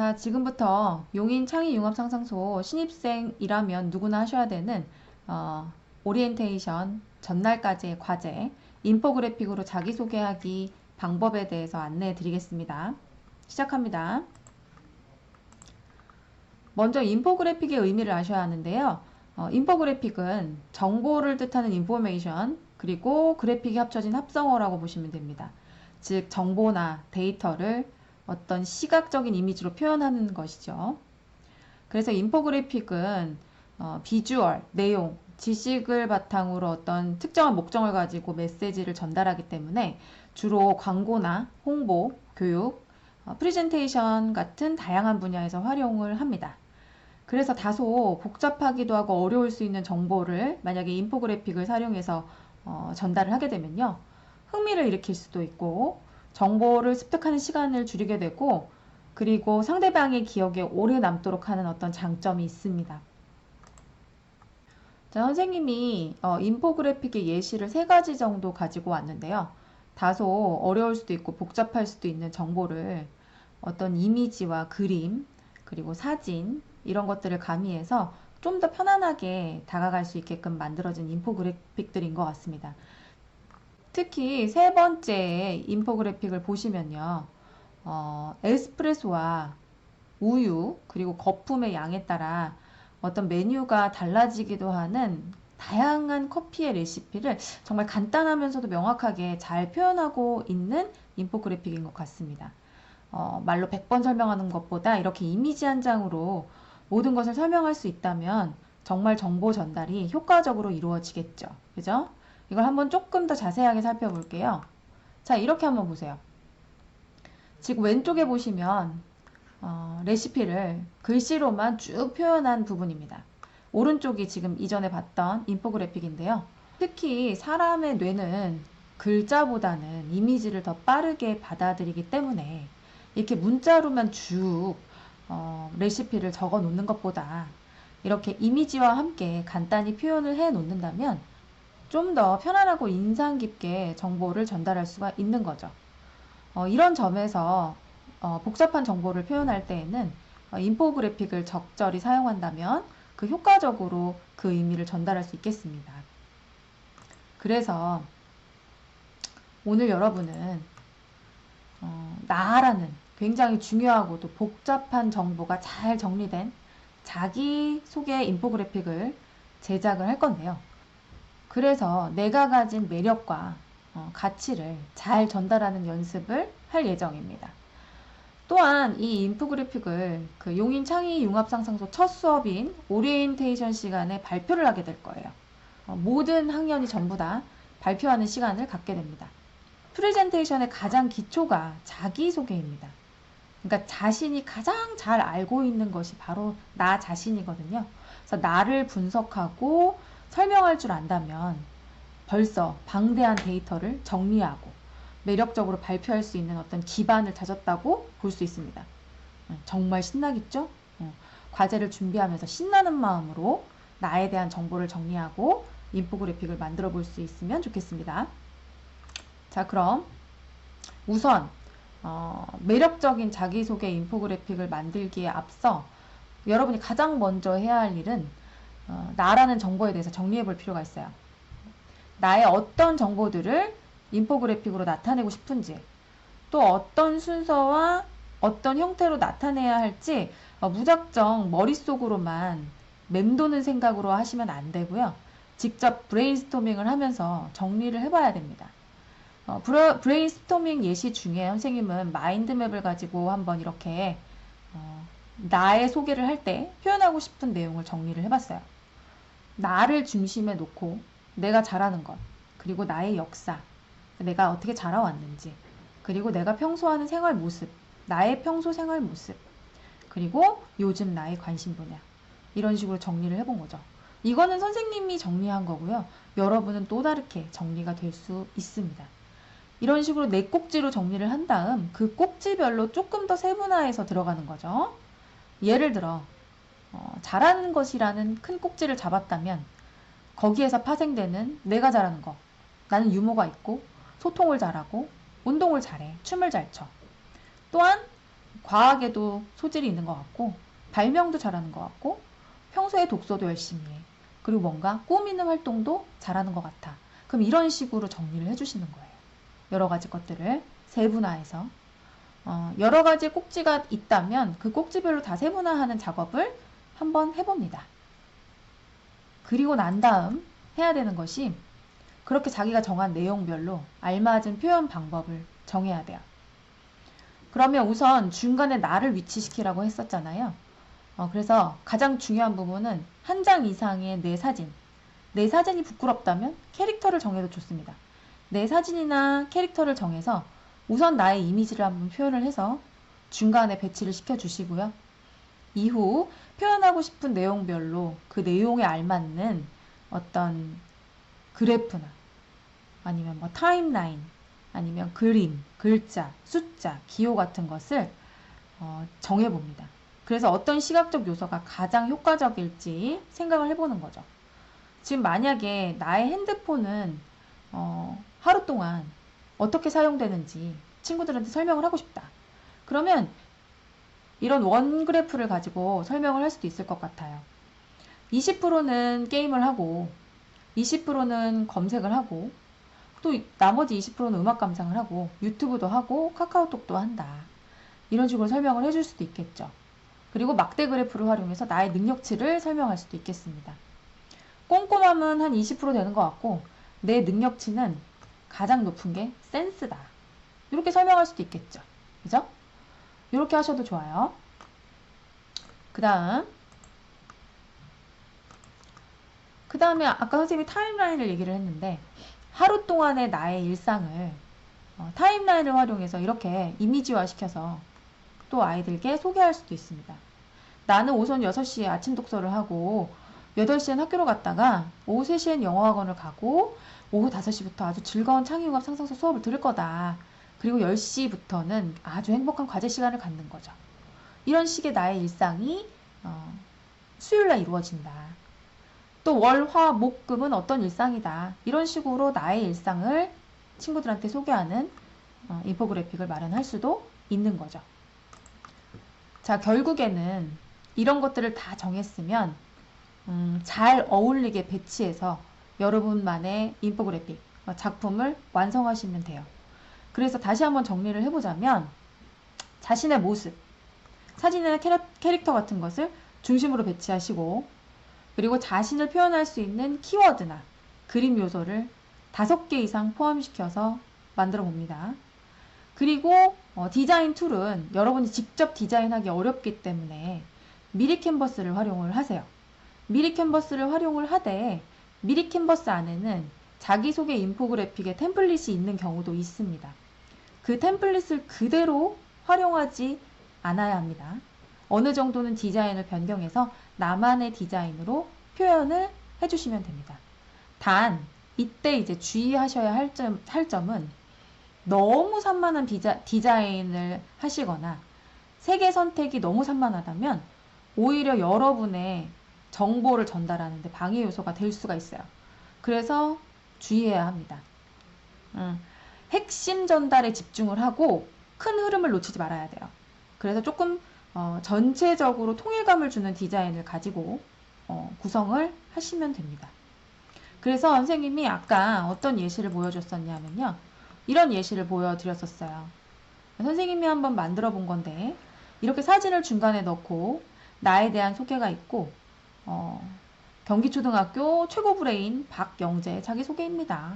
자, 지금부터 용인 창의융합상상소 신입생이라면 누구나 하셔야 되는 오리엔테이션 전날까지의 과제, 인포그래픽으로 자기소개하기 방법에 대해서 안내해 드리겠습니다. 시작합니다. 먼저 인포그래픽의 의미를 아셔야 하는데요. 인포그래픽은 정보를 뜻하는 인포메이션, 그리고 그래픽이 합쳐진 합성어라고 보시면 됩니다. 즉, 정보나 데이터를 어떤 시각적인 이미지로 표현하는 것이죠. 그래서 인포그래픽은 비주얼, 내용, 지식을 바탕으로 어떤 특정한 목적을 가지고 메시지를 전달하기 때문에 주로 광고나 홍보, 교육, 프레젠테이션 같은 다양한 분야에서 활용을 합니다. 그래서 다소 복잡하기도 하고 어려울 수 있는 정보를 만약에 인포그래픽을 사용해서 전달을 하게 되면요, 흥미를 일으킬 수도 있고 정보를 습득하는 시간을 줄이게 되고, 그리고 상대방의 기억에 오래 남도록 하는 어떤 장점이 있습니다. 자, 선생님이 인포그래픽의 예시를 3가지 정도 가지고 왔는데요. 다소 어려울 수도 있고 복잡할 수도 있는 정보를 어떤 이미지와 그림, 그리고 사진, 이런 것들을 가미해서 좀 더 편안하게 다가갈 수 있게끔 만들어진 인포그래픽들인 것 같습니다. 특히 3번째 인포그래픽을 보시면요, 에스프레소와 우유, 그리고 거품의 양에 따라 어떤 메뉴가 달라지기도 하는 다양한 커피의 레시피를 정말 간단하면서도 명확하게 잘 표현하고 있는 인포그래픽인 것 같습니다. 말로 100번 설명하는 것보다 이렇게 이미지 한 장으로 모든 것을 설명할 수 있다면 정말 정보 전달이 효과적으로 이루어지겠죠. 그죠? 이걸 한번 조금 더 자세하게 살펴볼게요. 자, 이렇게 한번 보세요. 지금 왼쪽에 보시면 레시피를 글씨로만 쭉 표현한 부분입니다. 오른쪽이 지금 이전에 봤던 인포그래픽인데요. 특히 사람의 뇌는 글자보다는 이미지를 더 빠르게 받아들이기 때문에 이렇게 문자로만 쭉 레시피를 적어 놓는 것보다 이렇게 이미지와 함께 간단히 표현을 해 놓는다면 좀 더 편안하고 인상 깊게 정보를 전달할 수가 있는 거죠. 이런 점에서 복잡한 정보를 표현할 때에는 인포그래픽을 적절히 사용한다면 그 효과적으로 그 의미를 전달할 수 있겠습니다. 그래서 오늘 여러분은 나라는 굉장히 중요하고도 복잡한 정보가 잘 정리된 자기소개 인포그래픽을 제작을 할 건데요. 그래서 내가 가진 매력과 가치를 잘 전달하는 연습을 할 예정입니다. 또한 이 인포그래픽을 그 용인 창의융합상상소 첫 수업인 오리엔테이션 시간에 발표를 하게 될 거예요. 모든 학년이 전부 다 발표하는 시간을 갖게 됩니다. 프레젠테이션의 가장 기초가 자기소개입니다. 그러니까 자신이 가장 잘 알고 있는 것이 바로 나 자신이거든요. 그래서 나를 분석하고 설명할 줄 안다면 벌써 방대한 데이터를 정리하고 매력적으로 발표할 수 있는 어떤 기반을 다졌다고 볼 수 있습니다. 정말 신나겠죠? 과제를 준비하면서 신나는 마음으로 나에 대한 정보를 정리하고 인포그래픽을 만들어 볼 수 있으면 좋겠습니다. 자, 그럼 우선 매력적인 자기소개 인포그래픽을 만들기에 앞서 여러분이 가장 먼저 해야 할 일은 나라는 정보에 대해서 정리해 볼 필요가 있어요. 나의 어떤 정보들을 인포그래픽으로 나타내고 싶은지, 또 어떤 순서와 어떤 형태로 나타내야 할지 무작정 머릿속으로만 맴도는 생각으로 하시면 안 되고요. 직접 브레인스토밍을 하면서 정리를 해봐야 됩니다. 브레인스토밍 예시 중에 선생님은 마인드맵을 가지고 한번 이렇게 나의 소개를 할 때 표현하고 싶은 내용을 정리를 해봤어요. 나를 중심에 놓고 내가 잘하는 것, 그리고 나의 역사, 내가 어떻게 자라왔는지, 그리고 내가 평소 하는 생활 모습, 나의 평소 생활 모습, 그리고 요즘 나의 관심 분야, 이런 식으로 정리를 해본 거죠. 이거는 선생님이 정리한 거고요. 여러분은 또 다르게 정리가 될 수 있습니다. 이런 식으로 4꼭지로 정리를 한 다음 그 꼭지별로 조금 더 세분화해서 들어가는 거죠. 예를 들어 잘하는 것이라는 큰 꼭지를 잡았다면 거기에서 파생되는 내가 잘하는 거, 나는 유머가 있고 소통을 잘하고 운동을 잘해, 춤을 잘 춰. 또한 과학에도 소질이 있는 것 같고, 발명도 잘하는 것 같고, 평소에 독서도 열심히 해. 그리고 뭔가 꾸미는 활동도 잘하는 것 같아. 그럼 이런 식으로 정리를 해주시는 거예요. 여러 가지 것들을 세분화해서. 여러 가지 꼭지가 있다면 그 꼭지별로 다 세분화하는 작업을 한번 해봅니다. 그리고 난 다음 해야 되는 것이 그렇게 자기가 정한 내용별로 알맞은 표현 방법을 정해야 돼요. 그러면 우선 중간에 나를 위치시키라고 했었잖아요. 그래서 가장 중요한 부분은 한 장 이상의 내 사진. 내 사진이 부끄럽다면 캐릭터를 정해도 좋습니다. 내 사진이나 캐릭터를 정해서 우선 나의 이미지를 한번 표현을 해서 중간에 배치를 시켜주시고요. 이후 표현하고 싶은 내용별로 그 내용에 알맞는 어떤 그래프나 아니면 뭐 타임라인 아니면 그림, 글자, 숫자, 기호 같은 것을 정해봅니다. 그래서 어떤 시각적 요소가 가장 효과적일지 생각을 해보는 거죠. 지금 만약에 나의 핸드폰은 하루 동안 어떻게 사용되는지 친구들한테 설명을 하고 싶다. 그러면 이런 원 그래프를 가지고 설명을 할 수도 있을 것 같아요. 20%는 게임을 하고 20%는 검색을 하고 또 나머지 20%는 음악 감상을 하고 유튜브도 하고 카카오톡도 한다. 이런 식으로 설명을 해줄 수도 있겠죠. 그리고 막대 그래프를 활용해서 나의 능력치를 설명할 수도 있겠습니다. 꼼꼼함은 한 20% 되는 것 같고 내 능력치는 가장 높은 게 센스다. 이렇게 설명할 수도 있겠죠. 그죠? 이렇게 하셔도 좋아요. 그 다음에 아까 선생님이 타임라인을 얘기를 했는데 하루 동안의 나의 일상을 타임라인을 활용해서 이렇게 이미지화 시켜서 또 아이들께 소개할 수도 있습니다. 나는 오전 6시에 아침 독서를 하고 8시엔 학교로 갔다가 오후 3시엔 영어학원을 가고 오후 5시부터 아주 즐거운 창의융합 상상서 수업을 들을 거다. 그리고 10시부터는 아주 행복한 과제 시간을 갖는 거죠. 이런 식의 나의 일상이 수요일날 이루어진다. 또 월, 화, 목, 금은 어떤 일상이다. 이런 식으로 나의 일상을 친구들한테 소개하는 인포그래픽을 마련할 수도 있는 거죠. 자, 결국에는 이런 것들을 다 정했으면 잘 어울리게 배치해서 여러분만의 인포그래픽 작품을 완성하시면 돼요. 그래서 다시 한번 정리를 해보자면 자신의 모습, 사진이나 캐릭터 같은 것을 중심으로 배치하시고 그리고 자신을 표현할 수 있는 키워드나 그림 요소를 5개 이상 포함시켜서 만들어 봅니다. 그리고 디자인 툴은 여러분이 직접 디자인하기 어렵기 때문에 미리 캔버스를 활용을 하세요. 미리 캔버스를 활용을 하되 미리 캔버스 안에는 자기소개 인포그래픽의 템플릿이 있는 경우도 있습니다. 그 템플릿을 그대로 활용하지 않아야 합니다. 어느 정도는 디자인을 변경해서 나만의 디자인으로 표현을 해주시면 됩니다. 단 이때 이제 주의하셔야 할 점은 너무 산만한 디자인을 하시거나 색의 선택이 너무 산만하다면 오히려 여러분의 정보를 전달하는데 방해 요소가 될 수가 있어요. 그래서 주의해야 합니다. 핵심 전달에 집중을 하고 큰 흐름을 놓치지 말아야 돼요. 그래서 조금 전체적으로 통일감을 주는 디자인을 가지고 구성을 하시면 됩니다. 그래서 선생님이 아까 어떤 예시를 보여줬었냐면요. 이런 예시를 보여드렸었어요. 선생님이 한번 만들어 본 건데 이렇게 사진을 중간에 넣고 나에 대한 소개가 있고 경기초등학교 최고 브레인 박영재 자기소개입니다.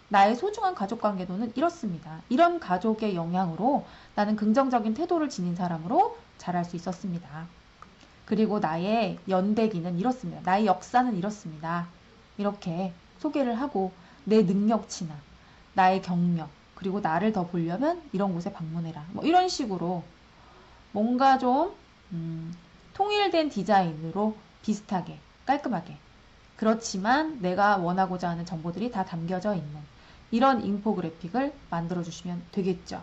나의 소중한 가족관계도는 이렇습니다. 이런 가족의 영향으로 나는 긍정적인 태도를 지닌 사람으로 자랄 수 있었습니다. 그리고 나의 연대기는 이렇습니다. 나의 역사는 이렇습니다. 이렇게 소개를 하고 내 능력치나 나의 경력 그리고 나를 더 보려면 이런 곳에 방문해라. 뭐 이런 식으로 뭔가 좀 통일된 디자인으로 비슷하게 깔끔하게 그렇지만 내가 원하고자 하는 정보들이 다 담겨져 있는 이런 인포그래픽을 만들어 주시면 되겠죠.